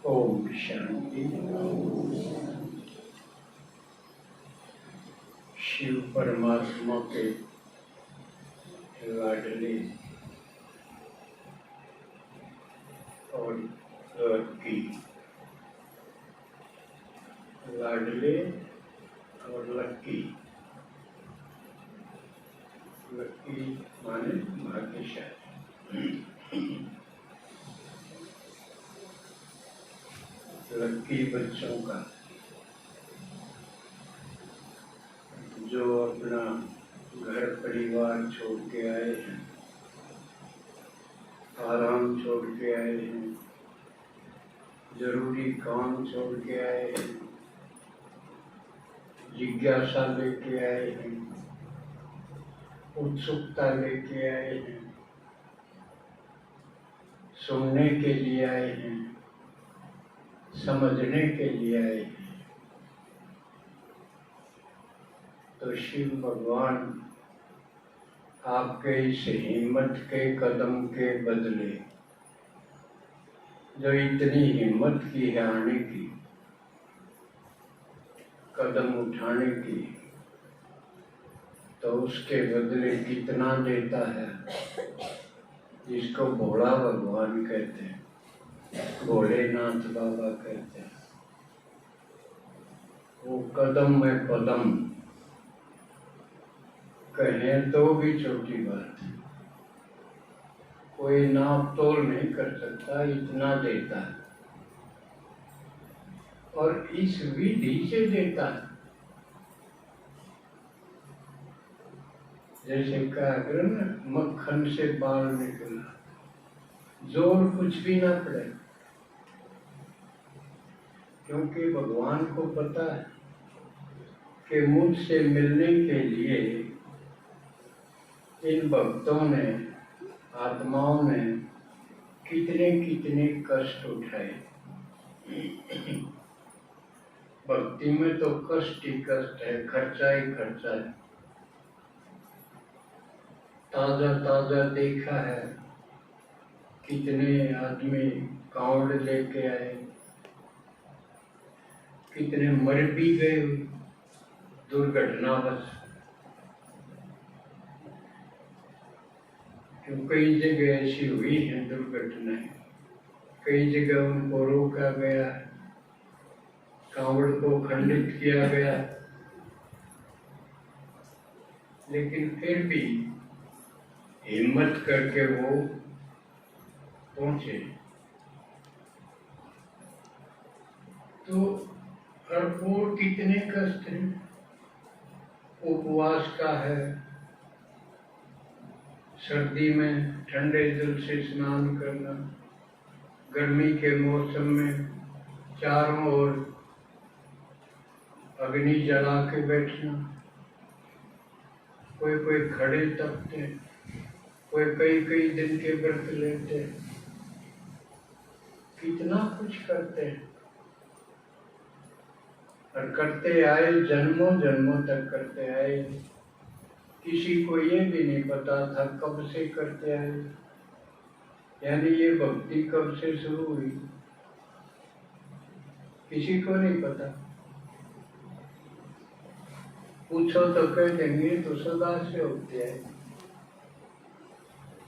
ओम शांति। शिव परमात्मा के लाडले और लक्की, लाडले और लक्की। लक्की माने भाग्यशाली। लक्की बच्चों का जो अपना घर परिवार छोड़ के आए हैं, आराम छोड़ के आए हैं, जरूरी काम छोड़ के आए हैं, जिज्ञासा लेके आए हैं, उत्सुकता लेके आए हैं, सुनने के लिए आए हैं, समझने के लिए आए हैं। तो शिव भगवान आपके इस हिम्मत के कदम के बदले, जो इतनी हिम्मत की है आने की, कदम उठाने की, तो उसके बदले कितना देता है, जिसको भोला भगवान कहते हैं, भोलेनाथ बाबा कहते हैं। वो कदम में पदम कहें तो भी छोटी बात है, कोई नाप तोल नहीं कर सकता, इतना देता है और इस विधि से देता है। जैसे कहा करो ना, मक्खन से बाल निकला, जोर कुछ भी ना पड़े, क्योंकि भगवान को पता है कि मुझसे मिलने के लिए इन भक्तों ने, आत्माओं ने कितने कितने कष्ट उठाए। भक्ति में तो कष्ट ही कष्ट है, खर्चा ही खर्चा है। ताजा ताजा देखा है, कितने आदमी कांवड़ लेके आए, कितने मर भी गए दुर्घटनावश। क्यों कई जगह ऐसी हुई है दुर्घटनाएं, कई जगह उनको रोका गया, कांवड़ को खंडित किया गया, लेकिन फिर भी हिम्मत करके वो पहुंचे। तो और कितने कष्ट हैं, उपवास का है, सर्दी में ठंडे जल से स्नान करना, गर्मी के मौसम में चारों ओर अग्नि जला के बैठना, कोई कोई खड़े तपते, कोई कई कई दिन के व्रत लेते, कितना कुछ करते हैं और करते आए, जन्मों जन्मों तक करते आए। किसी को ये भी नहीं पता था कब से करते आए, यानी ये भक्ति कब से शुरू हुई, किसी को नहीं पता। पूछो तो कह देंगे तो सदा से होते है,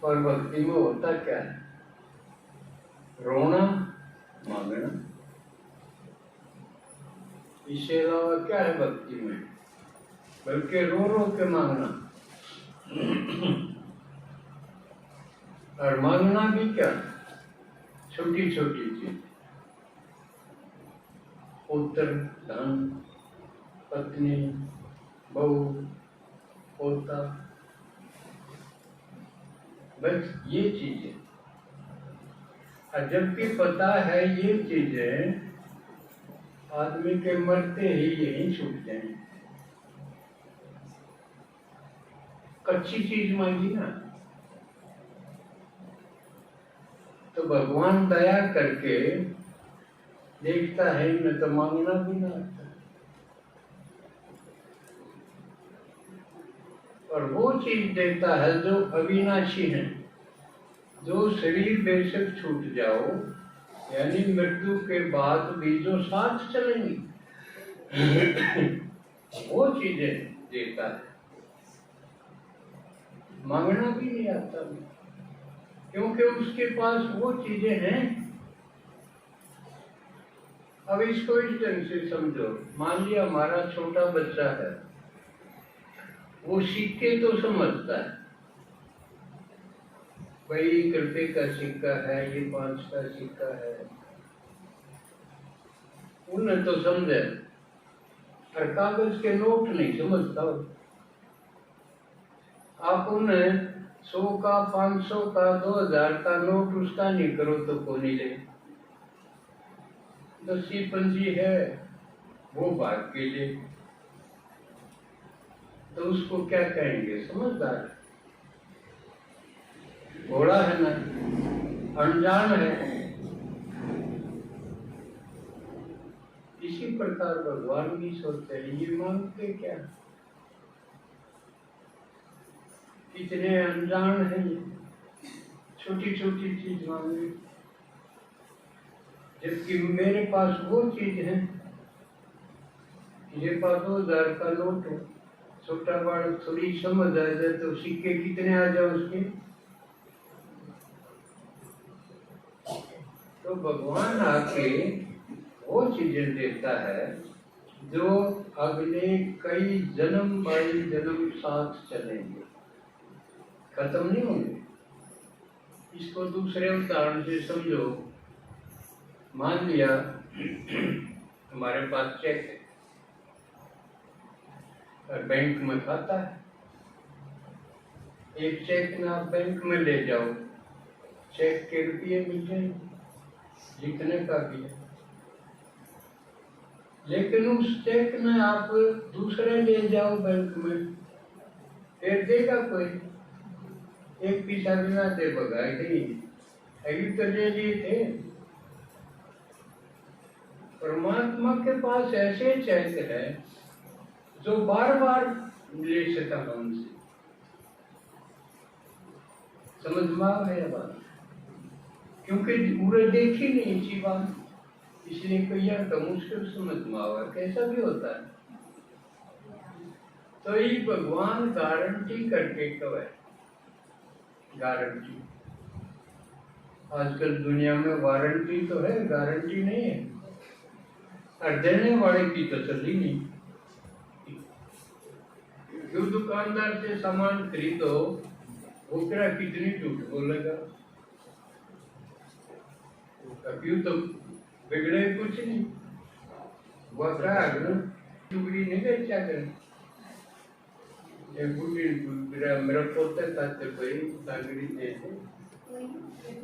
और भक्ति में होता क्या है? रोना, मांगना, इसके अलावा क्या है भक्ति में? बल्कि रो रो के मांगना। और मांगना भी क्या, छोटी छोटी चीज, पुत्र, धन, पत्नी, बहू, पोता, बस ये चीजें। और जबकि पता है ये चीजें आदमी के मरते ही यही छूट जाए। कच्ची चीज मांगी ना, तो भगवान दया करके देखता है, न तो मांगना भी ना आता। और वो चीज देता है जो अविनाशी है, जो शरीर बेशक छूट जाओ, यानी मृत्यु के बाद भी जो साथ चलेंगी वो चीजें देता है। मांगना भी नहीं आता, क्योंकि उसके पास वो चीजें हैं। अब इसको इस ढंग से समझो, मान लिया हमारा छोटा बच्चा है, वो सिक्के तो समझता है, भाई 1 रुपए का सिक्का है, ये 5 का सिक्का है, उन्हें तो समझे। और कागज के नोट नहीं समझता। आप उन्हें 100 का, 500 का, 2000 का नोट उसका नहीं करो तो कौन नहीं ले। 10 पंजी है वो भाग के ले, तो उसको क्या कहेंगे? समझदार। घोड़ा है ना, अनजान है। इसी प्रकार भगवान भी सोचते हैं, ये मांगते क्या, कितने अनजान है ये, छोटी छोटी चीज मांगे। जबकि मेरे पास वो चीज है, मेरे पास 2000 का नोट है, छोटा बड़ा थोड़ी समझ आ जाए तो सिक्के कितने आ जाए उसके। तो भगवान आके वो चीजें देता है जो अगले कई जन्म बाई जन्म साथ चलेंगे, खत्म नहीं होंगे। इसको दूसरे उदाहरण से समझो। मान लिया हमारे पास चेक है और बैंक में खाता है। एक चेक ना आप बैंक में ले जाओ, चेक के रुपये मिल जाएंगे जितने का भी है। लेकिन उस चेक में आप दूसरे ले जाओ बैंक में, फिर देगा कोई? एक पैसा भी ना दे, बगाए नहीं, अभी तो ले लिए थे। परमात्मा के पास ऐसे चेक है जो बार बार ले सका हमसे। समझ में आ गया बात? क्योंकि पूरे देखी नहीं इसी बात, इसलिए कोई तो मुश्किल समझ में आवा, कैसा भी होता है। तो ये भगवान गारंटी करके कब है, गारंटी। आजकल दुनिया में वारंटी तो है, गारंटी नहीं है। और देने वाले की तसल्ली नहीं। जो दुकानदार से सामान खरीदो वो तेरा कितनी झूठ बोलेगा, अभी तो बिगड़े कुछ नहीं। वो टुकड़ी नहीं बेचा कर, मेरा पोता था तो भाई तांगड़ी देते,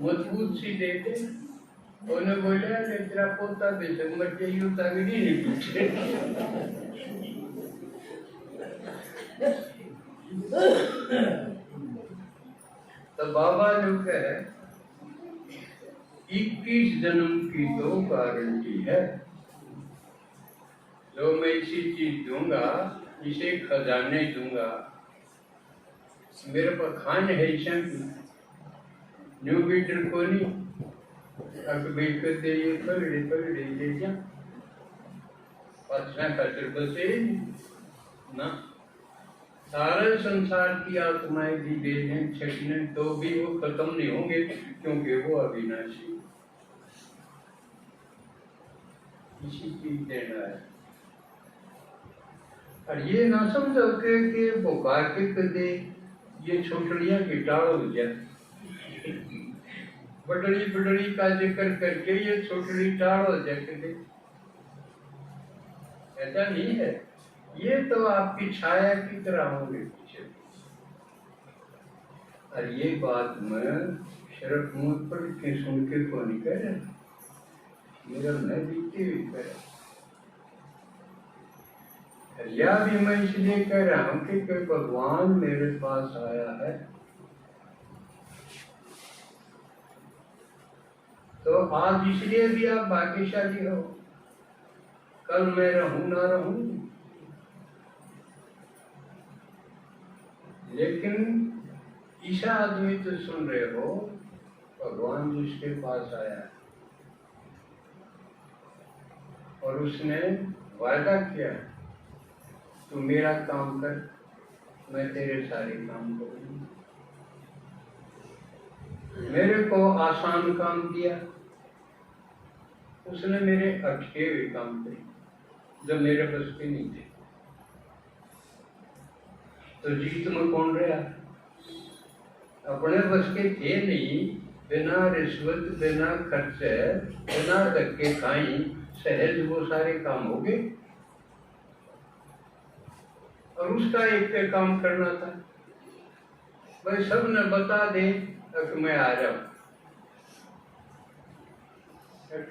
मजबूत सी देते। उन्हें बोला तेरा पोता बेचक मर जाइयो, तांगड़ी नहीं पूछे। तो बाबा जो कहे 21 जन्म की तो गारंटी है। जो मैं इसी चीज दूंगा, इसे खजाने दूंगा, मेरे पर खान है न्यू बीटर को नहीं बेकर दे, ये पलड़े ले जा पछना खातिर बसे ना। सारे संसार की आत्माएं भी दे दें छटने तो भी वो खत्म नहीं होंगे, क्योंकि वो अविनाशी। इसी चीज देना है। और ये ना समझो कि बुखार के कदे ये छोटड़ियां गिटार हो जाए, बड़ड़ी बड़ड़ी का जिक्र करके ये छोटड़ी टाड़ हो जाए कदे, ऐसा नहीं है। ये तो आपकी छाया की तरह होंगे पीछे। और ये बात मैं शरफ मुंह पर के सुन के को नहीं कह रहा, मेरा मैं बीते हुई कह रहा। या भी मैं इसलिए कह रहा हूं कि कोई भगवान मेरे पास आया है तो आज इसलिए भी आप भाग्यशाली हो, कल मैं रहूं ना रहूं। लेकिन ईशा आदमी तो सुन रहे हो, भगवान जिसके पास आया और उसने वादा किया, तू मेरा काम कर, मैं तेरे सारे काम करूंगा। मेरे को आसान काम दिया, उसने मेरे अटके हुए काम करे जो मेरे बस के नहीं थे। तो जीत में कौन रहा? अपने बस के थे नहीं, बिना रिश्वत, बिना खर्चे, बिना धक्के खाई सहज वो सारे काम हो गए। और उसका एक पे काम करना था, भाई सब ने बता दे कि मैं आ जाऊं,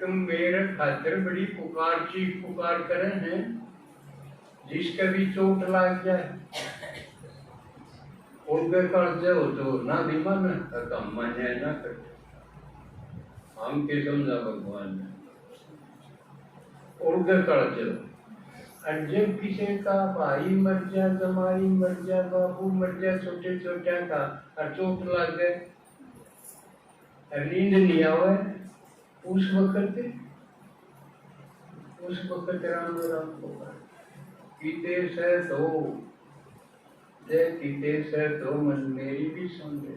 तुम मेरे खातिर बड़ी पुकार चीख पुकार करे हैं, जिसका भी चोट लग जाए उनके कर्ज हो तो ना दिमान काम मान्य ना करते। हम के समझा भगवान ने उनके कर्ज हो। और जब किसी का भाई मर जा, जमाई मर जा, बाबू मर जा, छोटे छोटे का और चोट लग गए, नींद नहीं आवे, उस वक्त राम राम होगा। पीते से तो जय पीते से तो मन मेरी भी सुन ले,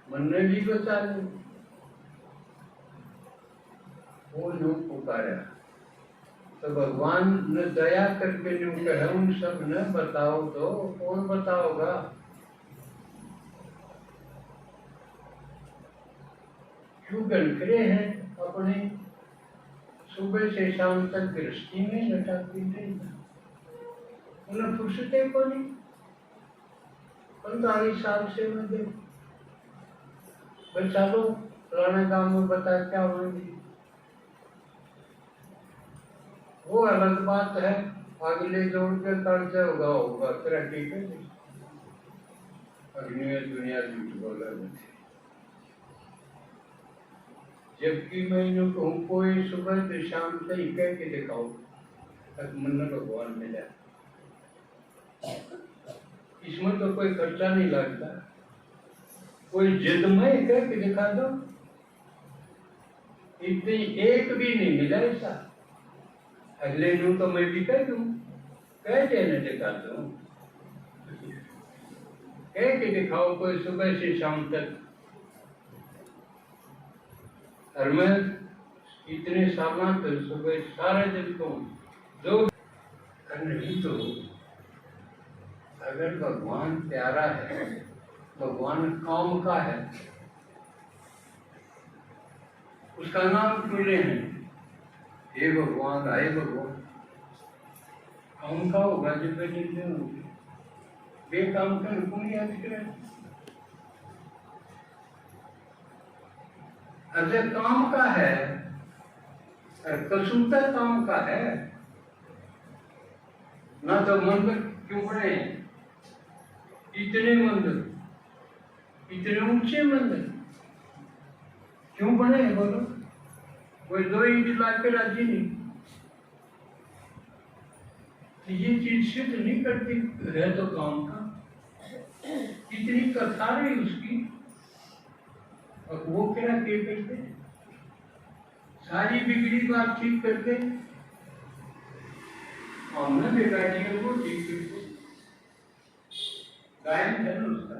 मन ने भी बचा ले। वो नो पुकारा तो भगवान ने दया करके जो कहा उन सब ने बताओ, तो कौन बताओगा? क्यों गणकरे हैं अपने सुबह से शाम तक गृहस्थी में लटाती नहीं, उन्हें फुर्सते को नहीं। 45 साल से मैं देख चलो पुराने काम में बता क्या होगी, वो अलग बात है। अगले जोड़ के कर्ज होगा होगा तेरा ठीक है। अग्नि दुनिया झूठ बोला नहीं। जबकि मैं यूँ कहूँ कोई सुबह से शाम से ही कह के दिखाओ तक मन भगवान मिला, इसमें तो कोई खर्चा नहीं लगता। कोई जिद में कह के दिखा दो, इतनी एक भी नहीं मिला ऐसा। अगले यूँ तो मैं भी कह दूं, कह देने दिखा दो, कह के दिखाओ कोई सुबह से शाम तक। और मैं इतने साल तक सुबह सारे दिन को जो नहीं, तो अगर भगवान प्यारा है, भगवान काम का है, उसका नाम क्यों ले हैं? हे भगवान, आए भगवान, काम का होगा जब वे होंगे, बेकाम का कौन याद करे? अगर काम का है, कसूता काम का है ना, तो मंदिर क्यों बने? इतने मंदिर, इतने ऊंचे मंदिर क्यों बने बोलो? कोई 2 इंच ला के राजी नहीं। तो ये चीज सिद्ध नहीं करती है तो काम का, इतनी कथारे उसकी, और वो क्या करते? सारी बिगड़ी बात ठीक करते, हमने बेगाड़ियों को ठीक करते, गायन है उसका।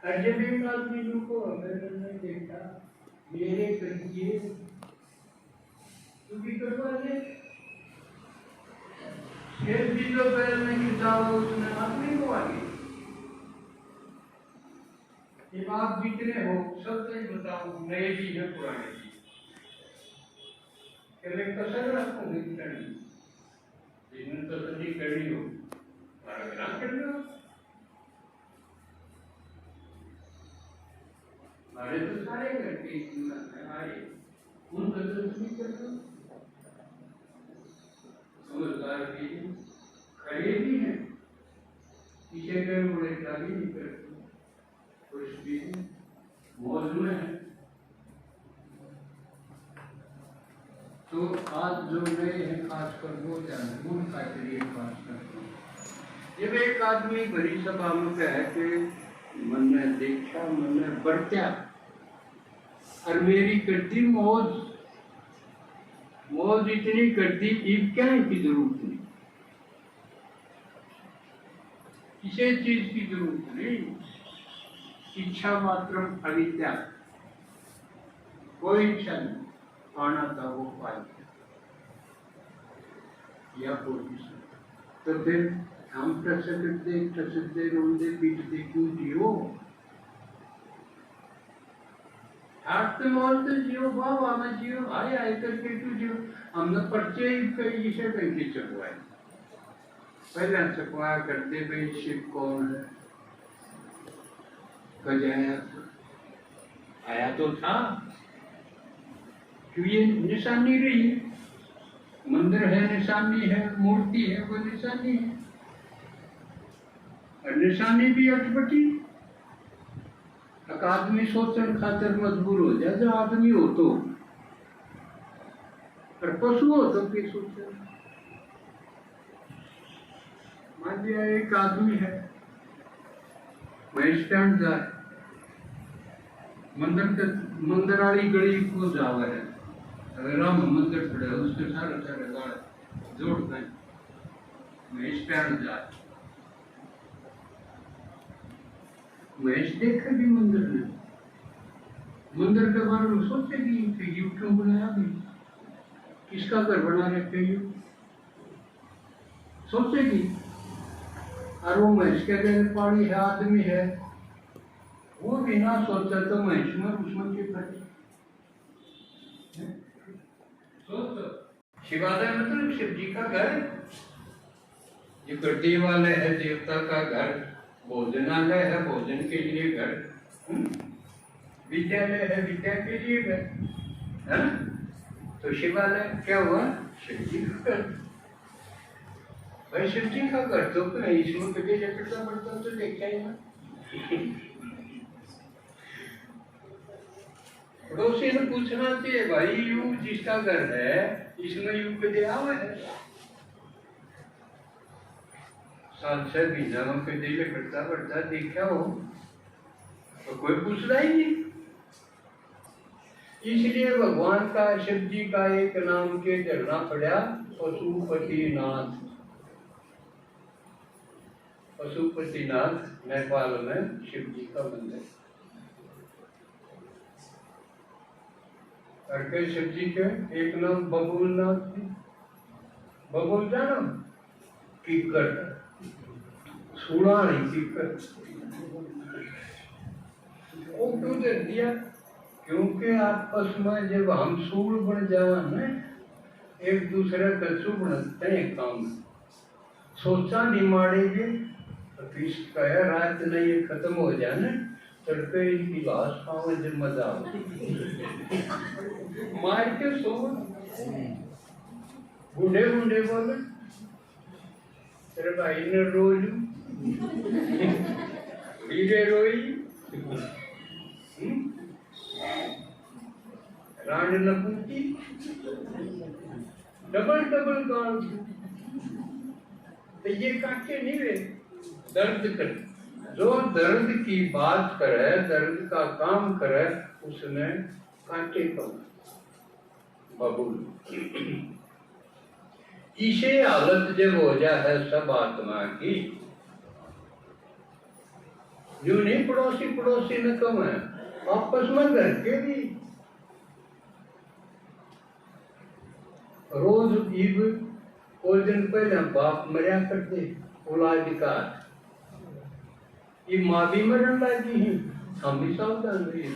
और जब एक आदमी को मैंने देखा, मेरे करिए तू भी करवा दे, शेर भी तो पैर में खिंचाओ, उसने अपनी को आगे। जब आप जितने हो सब सही बताओ, नए भी है पुराने भी, कसर रखो करनी, जिसमें तसल्ली करनी हो आराधना कर लो। हमारे तो सारे करके हमारे उन तसल्ली कर लो। समझदार भी है, खड़े भी हैं, पीछे गए बड़े गाली नहीं करते, कुछ भी मौज में है। तो आज जो नए हैं खासकर वो जान उनका चलिए खास करते हैं। जब एक आदमी बड़ी सभा में कहे कि मैंने देखा, मैंने बरत्या और मेरी करती मौज, मौज इतनी कर दी, ईब क्या है की जरूरत नहीं, किसी चीज की जरूरत नहीं। इच्छा मात्र अविद्या, कोई इच्छा नहीं, पाना था वो पा लिया या कोई। तो फिर हम टसकते रोंदे पीटते क्यों जियो? हाथते मारते जियो, बाबा में जियो, आए आए करके क्यों जियो? हमने पर्चे कई से बैंक चकवाए, पहले चकवाया करते भाई शिव कौन है, कजाया आया तो था, क्यों ये निशानी रही है, मंदिर है निशानी है, मूर्ति है वो निशानी है, और निशानी भी अटपटी। एक आदमी सोचने खातिर मजबूर हो जाए, जो आदमी हो तो, और पशु हो तो भी सोचे। मान लिया एक आदमी है, वही स्टैंड जाए, मंदिर वाली गली को जावे है, अगर राम मंदिर खड़े उसके सारे सारे गाड़ जोड़ते हैं, वही स्टैंड जाए, महेश देखेगी मंदिर में, मंदिर के बारे में सोचेगी कि यू क्यों बनाया भी, किसका घर बना रखे यू, सोचेगी। और वो महेश के घर पानी है, आदमी है, वो बिना सोचा तो महेश में उसमें के फटे। शिवालय मतलब शिव जी का घर, ये गड्डी वाले है देवता का घर, भोजनालय है भोजन के लिए घर, विद्यालय है विद्या के लिए घर, है ना? तो शिवालय क्या हुआ? शिव जी का घर। भाई शिव जी का घर तो इसमें कभी लकड़ता पड़ता तो देखा ही ना। पड़ोसी ने पूछना चाहिए, भाई यू जिसका घर है इसमें यू कदे आवा है, साल से महीना में कदे लकड़ता पड़ता देखा हो तो कोई पूछना ही नहीं। इसलिए भगवान का शिव जी का एक नाम के झरना पड़ा पशुपतिनाथ। पशुपतिनाथ नेपाल में शिव जी का मंदिर। और कई शिव जी के एक नाम बबुलनाथ, बबुल जानो कीकर, सुड़ानी कीकर, वो क्यों दे दिया? क्योंकि आपस में जब हम सूर बन जावा ना, एक दूसरे का सूर बनते हैं काम, सोचा नहीं मारेंगे तो इसका है रात नहीं ये खत्म हो जाए ना, तड़के इनकी लाश पावे जब मजा मार के सो बूढ़े बूढ़े बोले तेरे भाई ने रोज वीरे रोई, रांड न पूछी, डबल डबल गाल। तो ये काटे नहीं रे, दर्द कर, जो दर्द की बात करे, दर्द का काम करे, उसमें काटे कम बबूल। इसे हालत जब हो जाए सब आत्मा की, जो नहीं पड़ोसी पड़ोसी न कम है, आपस में घर के भी रोज ईब कुछ दिन पहले बाप मरिया करते औलाद का, ये माँ भी मरन लगी ही, हम भी सावधान रहे।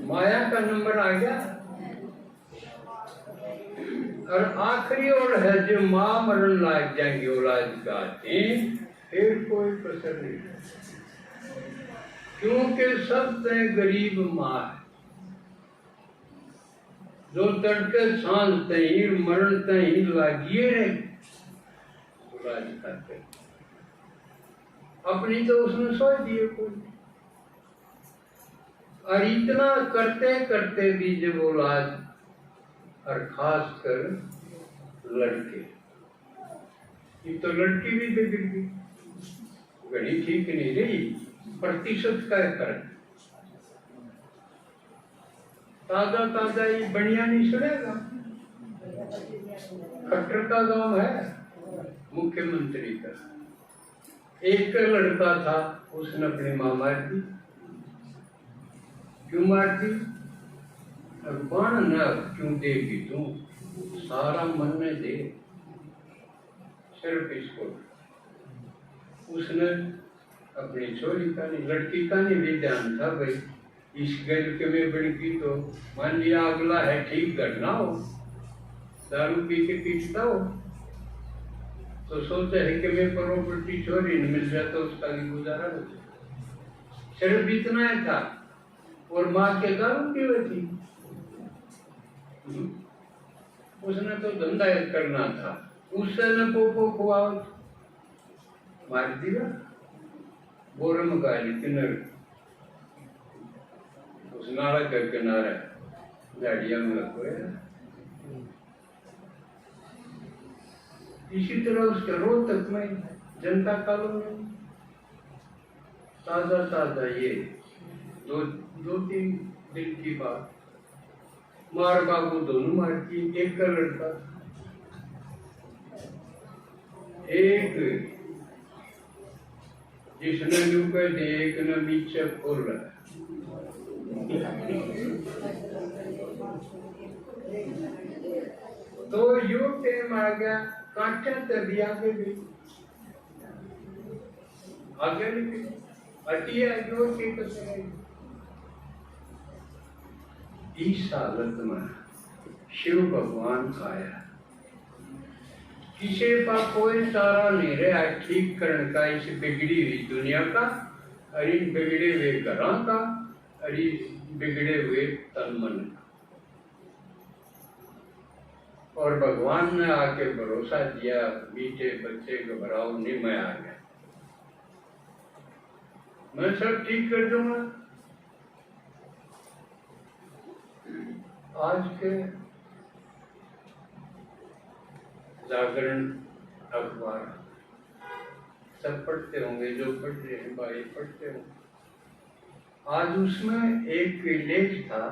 माया का नंबर आ गया। और आखिरी और है जो माँ मरण लायक जाएंगे औलाद का, फिर कोई कसर नहीं, क्योंकि सब गरीब माँ है, जो तड़के सांझ तही मरण तही लागिए औलाद खाते, अपनी तो उसने सोच दिए कोई। और इतना करते करते भी जब औलाद, और खास कर लड़के, ये तो लड़की भी बिगड़ गई, घड़ी ठीक नहीं रही, प्रतिशत का फर्क। ताजा ताजा ये बढ़िया नहीं सुनेगा। खट्टर का गांव है मुख्यमंत्री का, एक लड़का था, उसने अपनी मां मार दी। क्यों मार दी? भगवान न क्यों देगी तू, सारा मन ने दे, सिर्फ इसको। उसने अपनी छोरी का नहीं, लड़की का नहीं भी ध्यान था भाई, इस गल के में बड़की तो मान लिया अगला है ठीक घटना हो, दारू पी के पीटता हो तो सोचे है कि मैं प्रॉपर्टी छोरी न मिल जाता उसका भी गुजारा हो जाए, सिर्फ इतना ही था। और माँ के दारू पी हुई थी, उसने तो धंधा करना था, उससे न पोपो खुआ मार दिया बोरम गाली किन्नर उस नाला के किनारे गाड़िया में लगो। इसी तरह उसके रोहतक में जनता कॉलोनी ताजा ताजा ये दो तीन दिन की बात, मार बाबू दोनों मार की, एक का लड़का, एक जिसने लुके थे, एक ने नीचे खोल रहा है। तो यो टाइम आ गया, कांटा तभी आगे भी आगे निकली अटिया जो ठीक है। इस हालत में शिव भगवान आया, किसी का कोई सारा नहीं रहा ठीक करने का इस बिगड़ी हुई दुनिया का, और इन बिगड़े हुए घरों का, और बिगड़े हुए तन मन का। और भगवान ने आके भरोसा दिया, मीठे बच्चे घबराओ नहीं, मैं आ गया, मैं सब ठीक कर दूंगा। आज के जागरण अखबार सब पढ़ते होंगे, जो पढ़ रहे हैं भाई पढ़ते होंगे। आज उसमें एक लेख था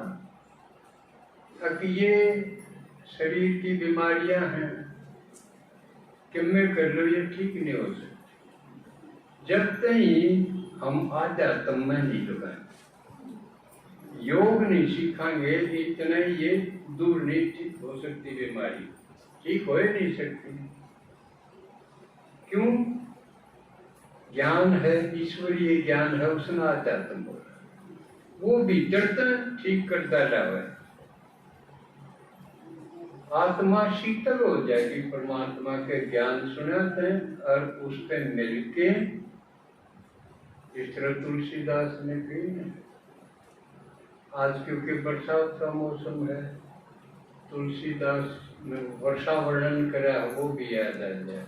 कि ये शरीर की बीमारियां हैं, कि मैं कर लो ये ठीक नहीं हो सकती जब तक हम आध्यात्म में नहीं लगाए, योग नहीं सीखांगे, इतना ये दूर नहीं ठीक हो सकती बीमारी, ठीक हो ही नहीं सकती। क्यों? ज्ञान है, ईश्वरीय ज्ञान है, उसने आध्यात्म बोला, वो भीतर तक ठीक करता रहा है। आत्मा शीतल हो जाएगी परमात्मा के ज्ञान सुनाते हैं, और उससे मिलके इस तरह तुलसीदास ने कही। आज क्योंकि बरसात का मौसम है, तुलसीदास ने वर्षा वर्णन करा, वो भी याद आ जाए।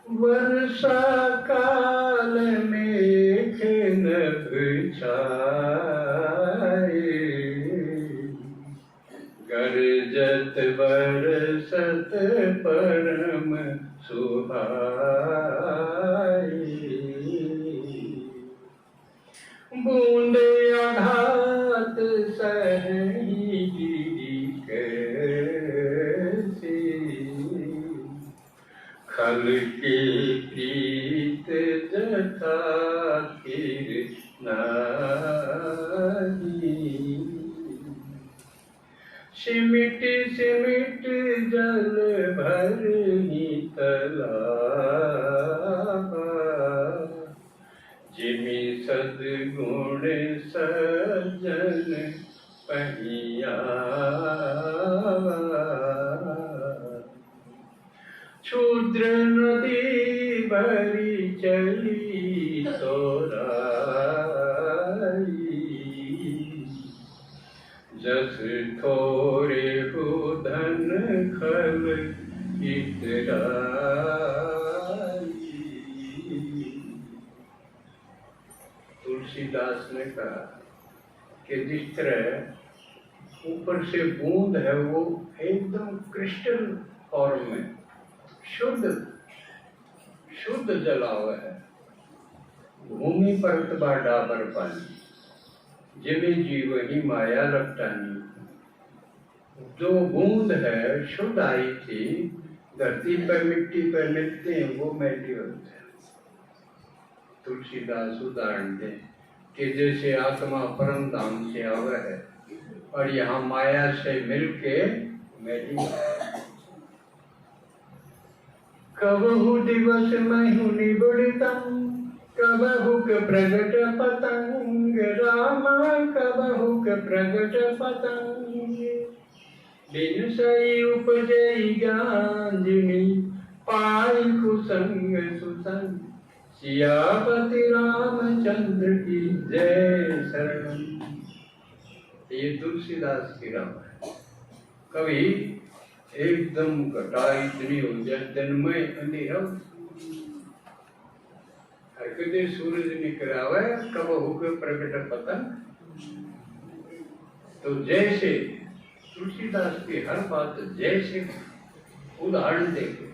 वर्षा काल में नभ छाए, गरजत बरसत परम सुहाए, बूंदे आघात सही कैसे, खल के प्रीत जथा फिर नाही, सिमिट सिमिट जल भरनी तालाबा, जिमि सद्गुण सज्जन पहियावा, क्षुद्र नदी भरी चली तोराई, जस थोरे हो धन खल इतराई। तुलसीदास ने कहा कि जिस तरह ऊपर से बूंद है वो एकदम क्रिस्टल फॉर्म में शुद्ध जला हुआ है, भूमि पर डाबर पानी, जिमे जीव ही माया रफ्तानी। जो बूंद है शुद्ध आई थी, धरती पर मिट्टी पर मिलते हैं वो मैटी होते हैं। तुलसीदास उदाहरण दे कि जैसे आत्मा परम धाम से आवे है और यहाँ माया से मिलके मैटी। कबहु दिवस महि निबड़ितम्, कबहुक प्रगट पतंग रामा, कबहुक प्रगट पतंग। बिन सई उपजई ज्ञानदिनी, पाई कुसंग सुसंग। सियापति रामचंद्र की जय शरणम। ये तुलसीदास की राम है। कभी एकदम घटा इतनी हो जाए दिन में अंधेरा, कभी सूरज निकल आवे, कब होकर प्रकट पतंग। तो जैसे तुलसीदास की हर बात जैसे उदाहरण देखे,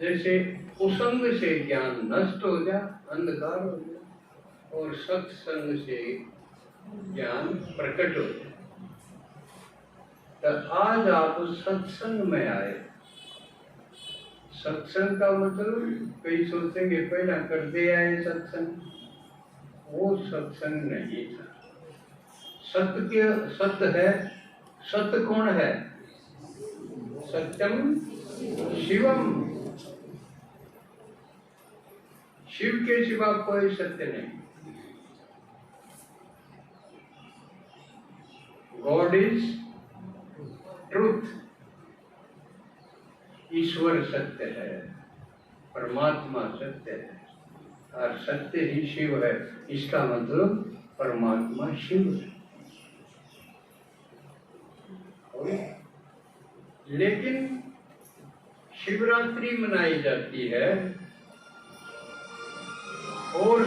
जैसे कुसंग से ज्ञान नष्ट हो जाए, अंधकार हो जाए, और सत्संग से ज्ञान प्रकट हो जाए। तो आज आप सत्संग में आए। सत्संग का मतलब कई सोचेंगे पहला करते आए सत्संग, वो सत्संग नहीं था। सत्य के सत्य है। सत्य कौन है? सत्यम शिवम। शिव के सिवा कोई सत्य नहीं। God is truth. ईश्वर सत्य है, परमात्मा सत्य है, और सत्य ही शिव है। इसका मतलब परमात्मा शिव है। लेकिन शिवरात्रि मनाई जाती है और